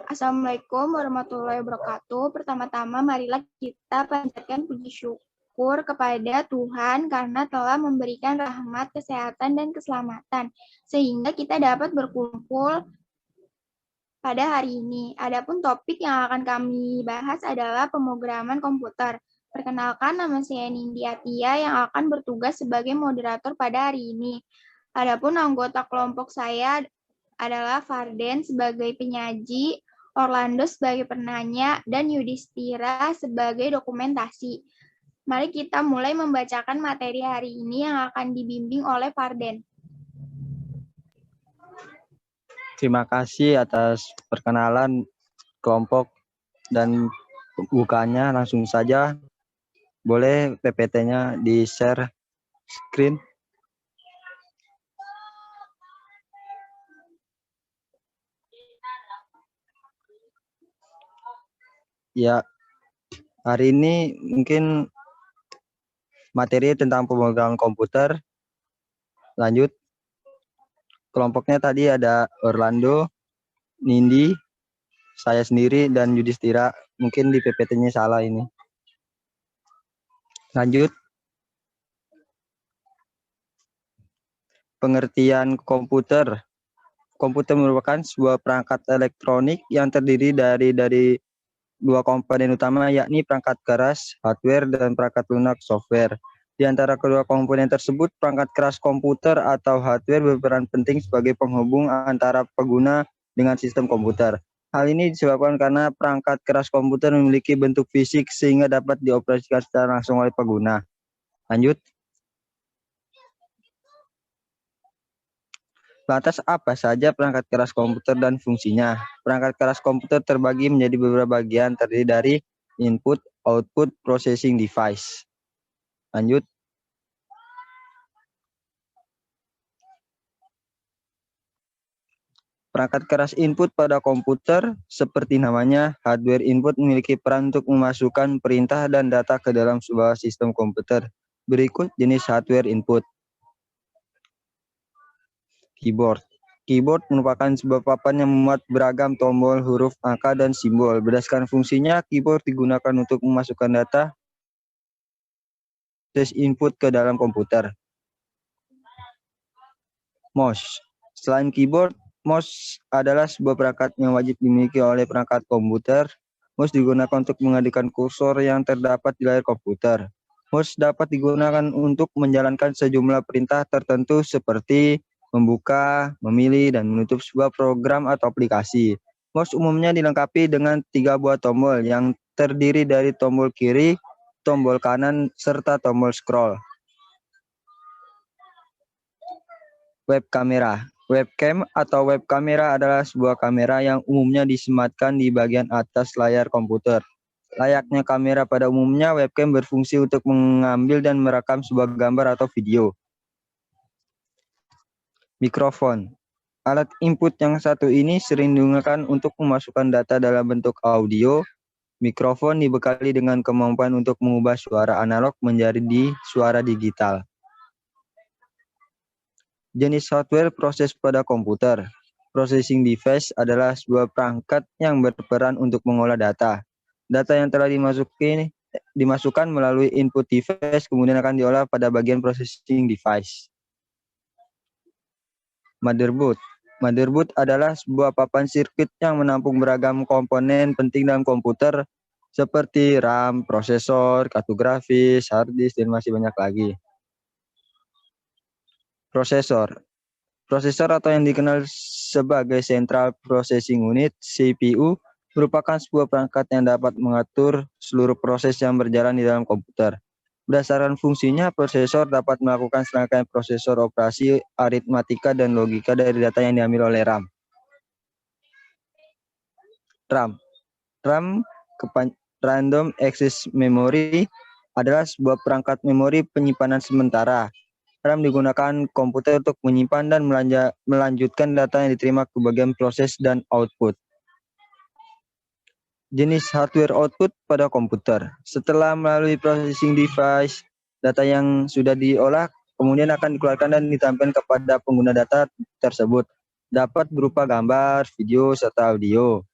Assalamualaikum warahmatullahi wabarakatuh. Pertama-tama marilah kita panjatkan puji syukur kepada Tuhan karena telah memberikan rahmat, kesehatan, dan keselamatan sehingga kita dapat berkumpul pada hari ini. Adapun topik yang akan kami bahas adalah pemrograman komputer. Perkenalkan, nama saya Nindya Tia yang akan bertugas sebagai moderator pada hari ini. Adapun anggota kelompok saya adalah Farden sebagai penyaji, Orlando sebagai penanya, dan Yudhistira sebagai dokumentasi. Mari kita mulai membacakan materi hari ini yang akan dibimbing oleh Farden. Terima kasih atas perkenalan kelompok dan bukannya langsung saja. Boleh PPT-nya di-share screen. Ya, hari ini mungkin materi tentang pemrograman komputer. Lanjut. Kelompoknya tadi ada Orlando, Nindi, saya sendiri, dan Yudhistira. Mungkin di PPT-nya salah ini. Lanjut. Pengertian komputer. Komputer merupakan sebuah perangkat elektronik yang terdiri dari dua komponen utama, yakni perangkat keras, hardware, dan perangkat lunak, software. Di antara kedua komponen tersebut, perangkat keras komputer atau hardware berperan penting sebagai penghubung antara pengguna dengan sistem komputer. Hal ini disebabkan karena perangkat keras komputer memiliki bentuk fisik sehingga dapat dioperasikan secara langsung oleh pengguna. Lanjut. Lantas apa saja perangkat keras komputer dan fungsinya? Perangkat keras komputer terbagi menjadi beberapa bagian terdiri dari input, output, processing device. Lanjut. Perangkat keras input pada komputer, seperti namanya, hardware input memiliki peran untuk memasukkan perintah dan data ke dalam sebuah sistem komputer. Berikut jenis hardware input. Keyboard. Keyboard merupakan sebuah papan yang memuat beragam tombol, huruf, angka, dan simbol. Berdasarkan fungsinya, keyboard digunakan untuk memasukkan data proses input ke dalam komputer. Mouse. Selain keyboard, mouse adalah sebuah perangkat yang wajib dimiliki oleh perangkat komputer. Mouse digunakan untuk mengalihkan kursor yang terdapat di layar komputer. Mouse dapat digunakan untuk menjalankan sejumlah perintah tertentu seperti membuka, memilih, dan menutup sebuah program atau aplikasi. Mouse umumnya dilengkapi dengan 3 buah tombol yang terdiri dari tombol kiri, tombol kanan, serta tombol scroll. Web kamera. Webcam atau web kamera adalah sebuah kamera yang umumnya disematkan di bagian atas layar komputer. Layaknya kamera pada umumnya, webcam berfungsi untuk mengambil dan merekam sebuah gambar atau video. Mikrofon. Alat input yang satu ini sering digunakan untuk memasukkan data dalam bentuk audio. Mikrofon dibekali dengan kemampuan untuk mengubah suara analog menjadi suara digital. Jenis software proses pada komputer. Processing device adalah sebuah perangkat yang berperan untuk mengolah data. Data yang telah dimasukkan melalui input device kemudian akan diolah pada bagian processing device. Motherboard. Motherboard adalah sebuah papan sirkuit yang menampung beragam komponen penting dalam komputer seperti RAM, prosesor, kartu grafis, hard disk, dan masih banyak lagi. Prosesor. Prosesor atau yang dikenal sebagai Central Processing Unit, CPU, merupakan sebuah perangkat yang dapat mengatur seluruh proses yang berjalan di dalam komputer. Berdasarkan fungsinya, prosesor dapat melakukan serangkaian prosesor operasi, aritmatika, dan logika dari data yang diambil oleh RAM. RAM. RAM, Random Access Memory, adalah sebuah perangkat memori penyimpanan sementara. RAM digunakan komputer untuk menyimpan dan melanjutkan data yang diterima ke bagian proses dan output. Jenis hardware output pada komputer. Setelah melalui processing device, data yang sudah diolah kemudian akan dikeluarkan dan ditampilkan kepada pengguna data tersebut. Dapat berupa gambar, video, serta audio.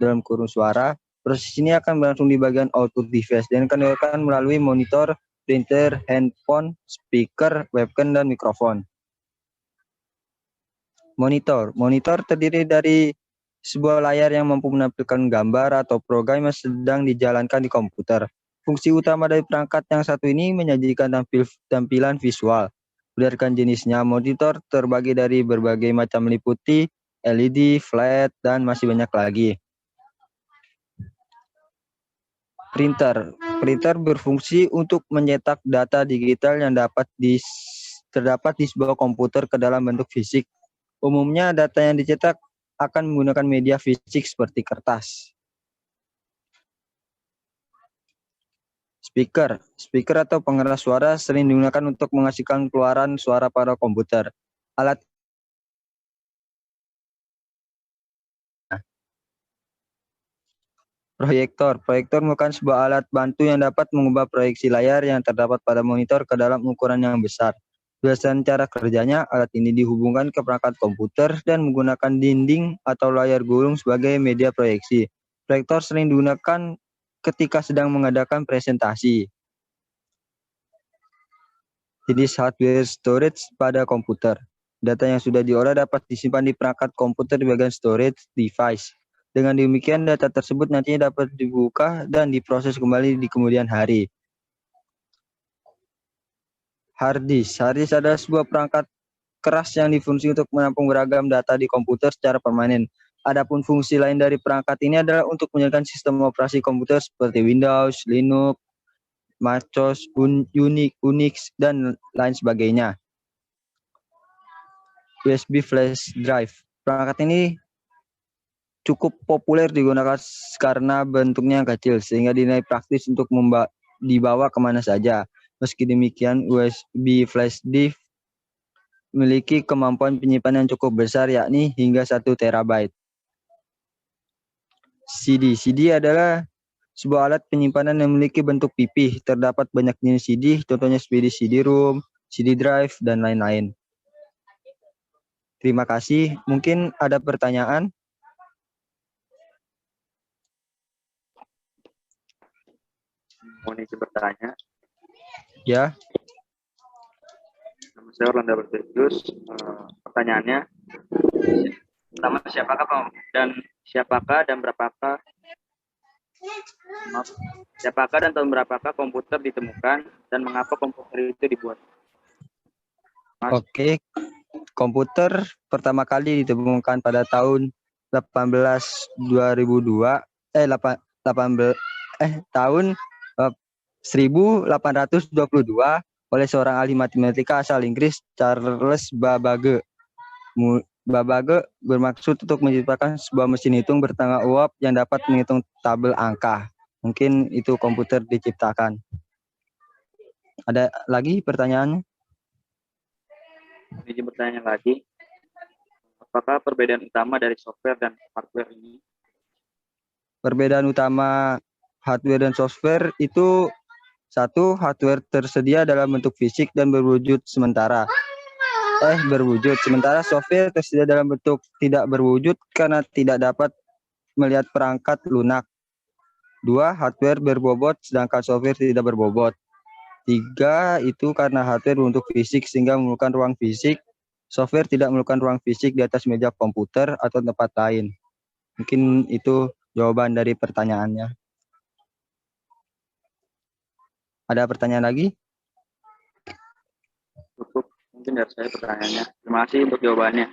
dalam kurung suara. Proses ini akan berlangsung di bagian output device dan akan dilakukan melalui monitor, printer, handphone, speaker, webcam, dan mikrofon. Monitor terdiri dari sebuah layar yang mampu menampilkan gambar atau program yang sedang dijalankan di komputer. Fungsi utama dari perangkat yang satu ini menyajikan tampilan visual. Berdasarkan jenisnya, monitor terbagi dari berbagai macam meliputi LED, flat, dan masih banyak lagi. Printer berfungsi untuk mencetak data digital yang terdapat di sebuah komputer ke dalam bentuk fisik. Umumnya data yang dicetak akan menggunakan media fisik seperti kertas. Speaker atau pengeras suara sering digunakan untuk menghasilkan keluaran suara pada komputer. Alat Proyektor merupakan sebuah alat bantu yang dapat mengubah proyeksi layar yang terdapat pada monitor ke dalam ukuran yang besar. Berdasarkan cara kerjanya, alat ini dihubungkan ke perangkat komputer dan menggunakan dinding atau layar gulung sebagai media proyeksi. Proyektor sering digunakan ketika sedang mengadakan presentasi. Jenis hardware storage pada komputer. Data yang sudah diolah dapat disimpan di perangkat komputer di bagian storage device. Dengan demikian, data tersebut nantinya dapat dibuka dan diproses kembali di kemudian hari. Hard disk adalah sebuah perangkat keras yang difungsi untuk menampung beragam data di komputer secara permanen. Adapun fungsi lain dari perangkat ini adalah untuk menjalankan sistem operasi komputer seperti Windows, Linux, MacOS, Unix, dan lain sebagainya. USB flash drive. Perangkat ini cukup populer digunakan karena bentuknya yang kecil sehingga dinilai praktis untuk dibawa kemana saja. Meski demikian, USB flash drive memiliki kemampuan penyimpanan yang cukup besar yakni hingga 1 terabyte. CD adalah sebuah alat penyimpanan yang memiliki bentuk pipih. Terdapat banyak jenis CD, contohnya seperti CD-ROM, CD drive, dan lain-lain. Terima kasih. Mungkin ada pertanyaan? Mau izin bertanya. Ya. Nama saya Orlando Bertius. Pertanyaannya, siapakah dan berapakah dan tahun berapakah komputer ditemukan dan mengapa komputer itu dibuat? Oke. Komputer pertama kali ditemukan pada tahun 2002 tahun 1822 oleh seorang ahli matematika asal Inggris, Charles Babbage. Babbage bermaksud untuk menciptakan sebuah mesin hitung bertanggal uap yang dapat menghitung tabel angka. Mungkin itu komputer diciptakan. Ada lagi pertanyaannya? Izin bertanya lagi. Apakah perbedaan utama dari software dan hardware ini? Perbedaan utama hardware dan software itu: satu, hardware tersedia dalam bentuk fisik dan berwujud, sementara software tersedia dalam bentuk tidak berwujud karena tidak dapat melihat perangkat lunak. 2, hardware berbobot sedangkan software tidak berbobot. 3, itu karena hardware berbentuk fisik sehingga memerlukan ruang fisik. Software tidak memerlukan ruang fisik di atas meja komputer atau tempat lain. Mungkin itu jawaban dari pertanyaannya. Ada pertanyaan lagi? Cukup, mungkin dari saya pertanyaannya. Terima kasih untuk jawabannya.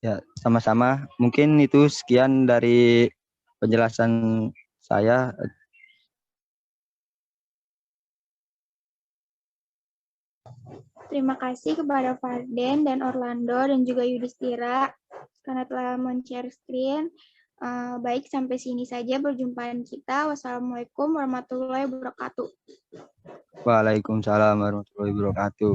Ya, sama-sama. Mungkin itu sekian dari penjelasan saya. Terima kasih kepada Farden dan Orlando dan juga Yudhistira karena telah men-share screen. Baik, sampai sini saja perjumpaan kita. Wassalamualaikum warahmatullahi wabarakatuh. Waalaikumsalam warahmatullahi wabarakatuh.